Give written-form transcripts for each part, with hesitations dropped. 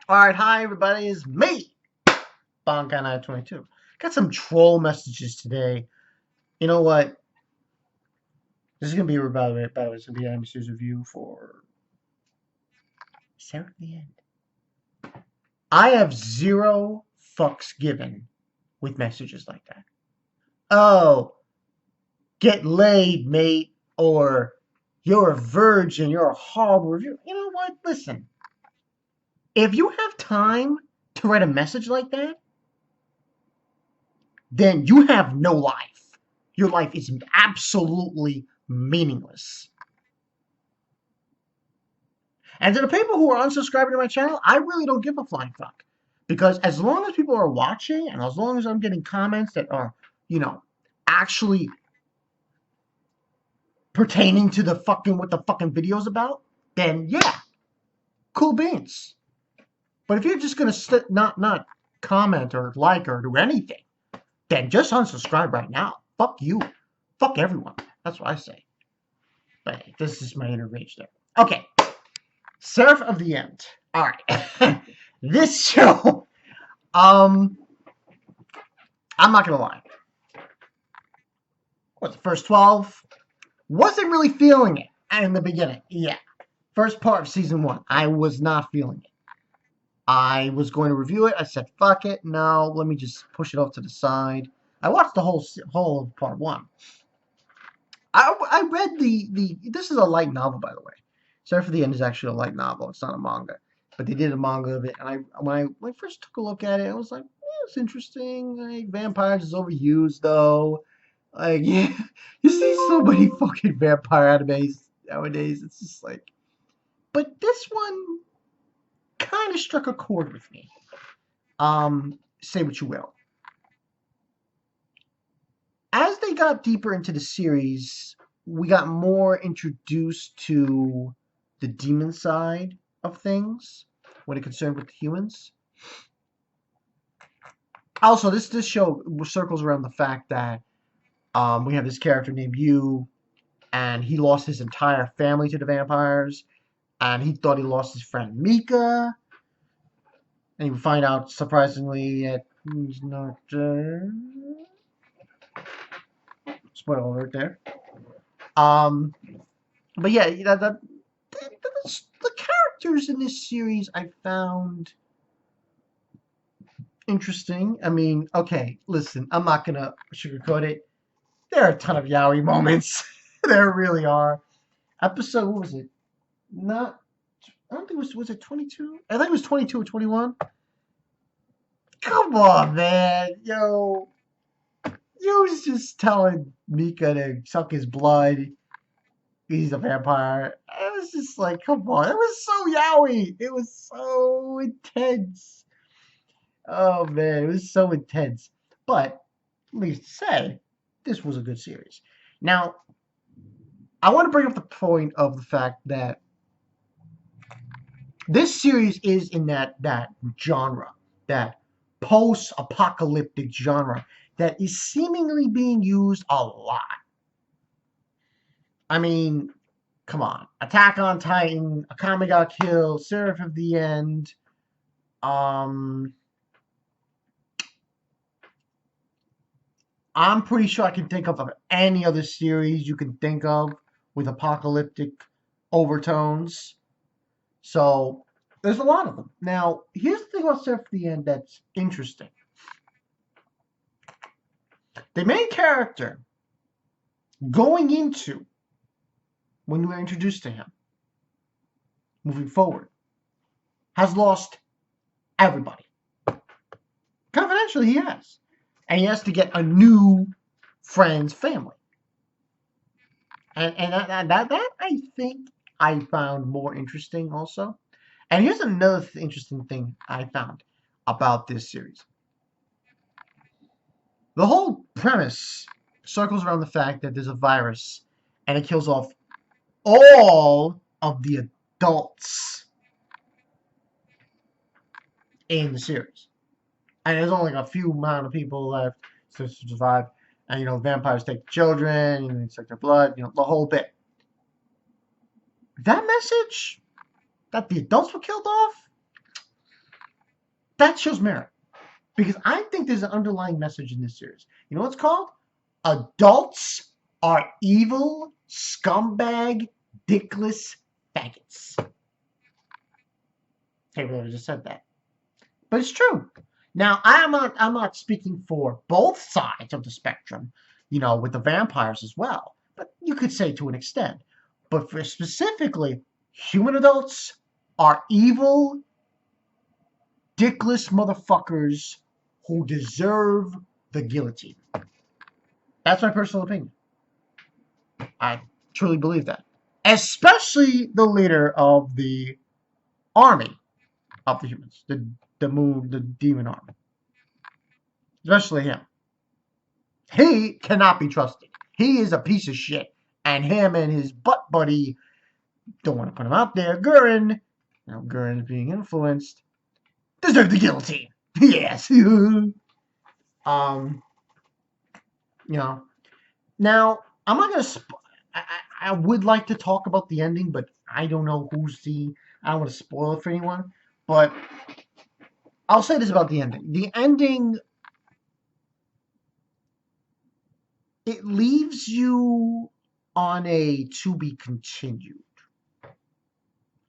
Alright, hi everybody, it's me, Bonkai922. Got some troll messages today. You know what? This is gonna be by the way, it's gonna be an MC's review for Seraph the End. I have zero fucks given with messages like that. Oh, get laid, mate, or you're a virgin, you're a horrible review. You know what? Listen, if you have time to write a message like that, then you have no life. Your life is absolutely meaningless. And to the people who are unsubscribing to my channel, I really don't give a flying fuck. Because as long as people are watching and as long as I'm getting comments that are, you know, actually pertaining to the fucking what the fucking video's about, then yeah, cool beans. But if you're just gonna not comment or like or do anything, then just unsubscribe right now. Fuck you. Fuck everyone. That's what I say. But hey, this is my inner rage there. Okay. Seraph of the End. Alright. This show, I'm not gonna lie. What, the first 12? Wasn't really feeling it in the beginning. Yeah. First part of season 1, I was not feeling it. I was going to review it. I said, fuck it. No, let me just push it off to the side. I watched the whole of part 1. I read this is a light novel, by the way. Sorry for the End is actually a light novel. It's not a manga, but they did a manga of it. And when I first took a look at it, I was like, yeah, it's interesting. Like, vampires is overused though. Like, yeah, you see so many fucking vampire animes nowadays. It's just like, but this one kind of struck a chord with me. Say what you will. As they got deeper into the series, we got more introduced to the demon side of things when it concerned with the humans. Also, this show circles around the fact that we have this character named Yu, and he lost his entire family to the vampires, and he thought he lost his friend Mika, and you find out surprisingly that he's not. Spoiler alert there. Um, but yeah, the characters in this series I found interesting. I mean, okay, listen, I'm not gonna sugarcoat it. There are a ton of yaoi moments. There really are. Episode, what was it? Not, I don't think was it 22? I think it was 22 or 21. Come on, man, yo, you was just telling Mika to suck his blood. He's a vampire. It was just like, come on. It was so yaoi. It was so intense. Oh man, it was so intense. But needless to say, this was a good series. Now, I want to bring up the point of the fact that this series is in that genre, that post-apocalyptic genre that is seemingly being used a lot. I mean, come on. Attack on Titan, Akame got killed, Seraph of the End. Um, I'm pretty sure I can think of any other series you can think of with apocalyptic overtones. So there's a lot of them. Now, here's the thing about Seraph of the End that's interesting. The main character going into when you are introduced to him, moving forward, has lost everybody. Confidentially, he has. And he has to get a new friend's family. And that I think I found more interesting also. And here's another interesting thing I found about this series. The whole premise circles around the fact that there's a virus and it kills off all of the adults in the series. And there's only like a few amount of people left to survive. And, vampires take the children, they suck their blood, the whole bit. That message, that the adults were killed off, That shows merit. Because I think there's an underlying message in this series. You know what it's called? Adults are evil, scumbag, dickless faggots. I really just said that. But it's true. Now, I'm not speaking for both sides of the spectrum, with the vampires as well. But you could say to an extent. But for specifically, human adults are evil, dickless motherfuckers who deserve the guillotine. That's my personal opinion. I truly believe that. Especially the leader of the army of the humans, the demon army. Especially him. He cannot be trusted. He is a piece of shit. And him and his butt buddy, don't want to put him out there, Gurren, Gurren is being influenced, deserve the guillotine. Yes. Now, I'm not going to... I would like to talk about the ending, but I don't know I don't want to spoil it for anyone. But I'll say this about the ending. The ending... it leaves you on a to be continued.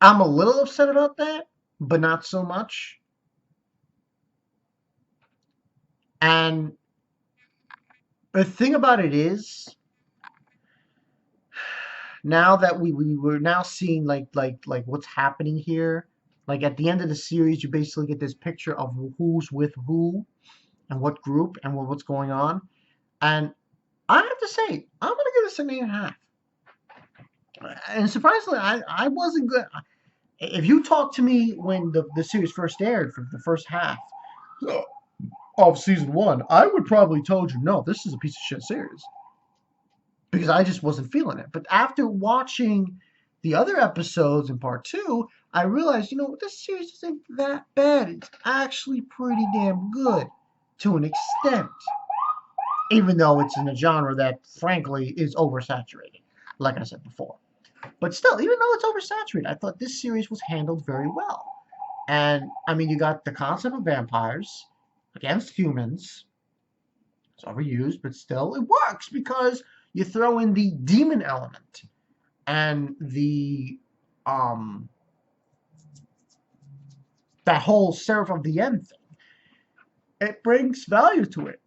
I'm a little upset about that, but not so much. And the thing about it is, now that we're now seeing like what's happening here, like at the end of the series, you basically get this picture of who's with who, and what group, and what's going on. And I have to say, I'm gonna give this an 8.5. And surprisingly, I wasn't good. If you talked to me when the series first aired for the first half of season 1, I would probably told you, no, this is a piece of shit series. Because I just wasn't feeling it. But after watching the other episodes in part 2, I realized, this series isn't that bad. It's actually pretty damn good to an extent. Even though it's in a genre that, frankly, is oversaturated, like I said before. But still, even though it's oversaturated, I thought this series was handled very well. And, I mean, you got the concept of vampires against humans. It's overused, but still, it works because you throw in the demon element and the, that whole Seraph of the End thing. It brings value to it.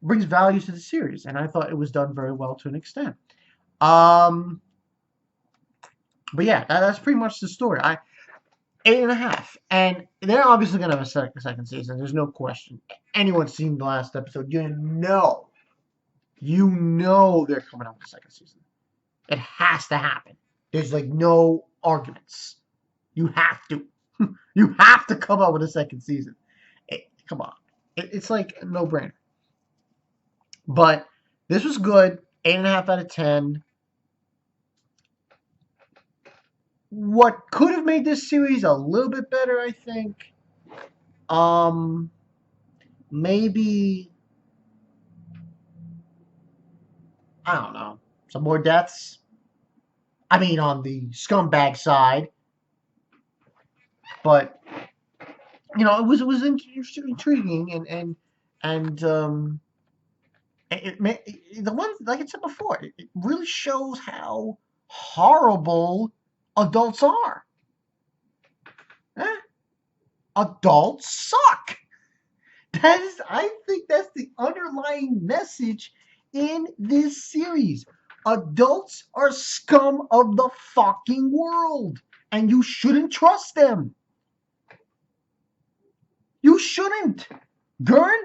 Brings value to the series, and I thought it was done very well to an extent. But yeah, that's pretty much the story. 8.5, and they're obviously gonna have a second season. There's no question. Anyone's seen the last episode, you know they're coming out with a second season. It has to happen. There's like no arguments. You have to. You have to come out with a second season. Come on. It's like a no-brainer. But this was good. 8.5 out of 10. What could have made this series a little bit better, I think, maybe, I don't know, some more deaths. I mean, on the scumbag side. But, it was intriguing, and the one, like I said before, it really shows how horrible adults are. Adults suck. I think that's the underlying message in this series. Adults are scum of the fucking world, and you shouldn't trust them. You shouldn't. Gurren?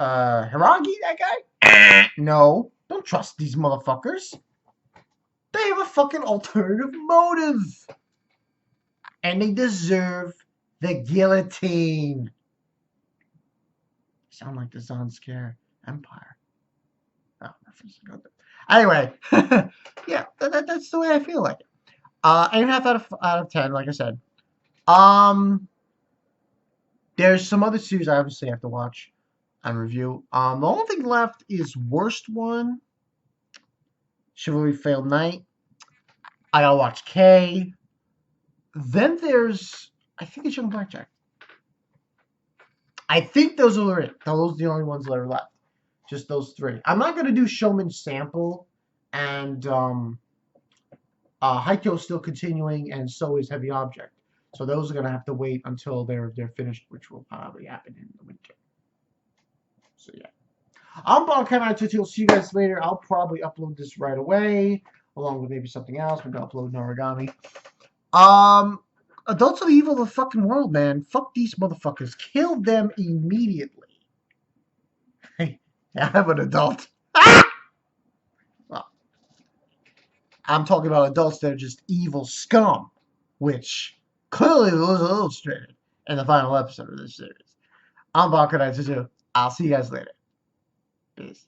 Hiragi, that guy? No. Don't trust these motherfuckers. They have a fucking alternative motive. And they deserve the guillotine. Sound like the Zanskar Empire. Oh, anyway, yeah, that's the way I feel like it. 8.5 out of 10, like I said. There's some other series I obviously have to watch and review. The only thing left is Worst One, Chivalry Failed Knight. I gotta watch K. Then there's, I think it's Young Blackjack. I think those are it. Those are the only ones that are left. Just those three. I'm not gonna do Showman Sample, and Haikyo's still continuing, and so is Heavy Object. So those are gonna have to wait until they're finished, which will probably happen in the winter. So yeah. I'm Bonkai922. I'll see you guys later. I'll probably upload this right away, along with maybe something else. Maybe I'll upload an origami. Adults of Evil, the fucking world, man. Fuck these motherfuckers. Kill them immediately. Hey, I'm an adult. Well, I'm talking about adults that are just evil scum, which clearly was illustrated in the final episode of this series. I'm Bonkai922. I'll see you guys later. Peace.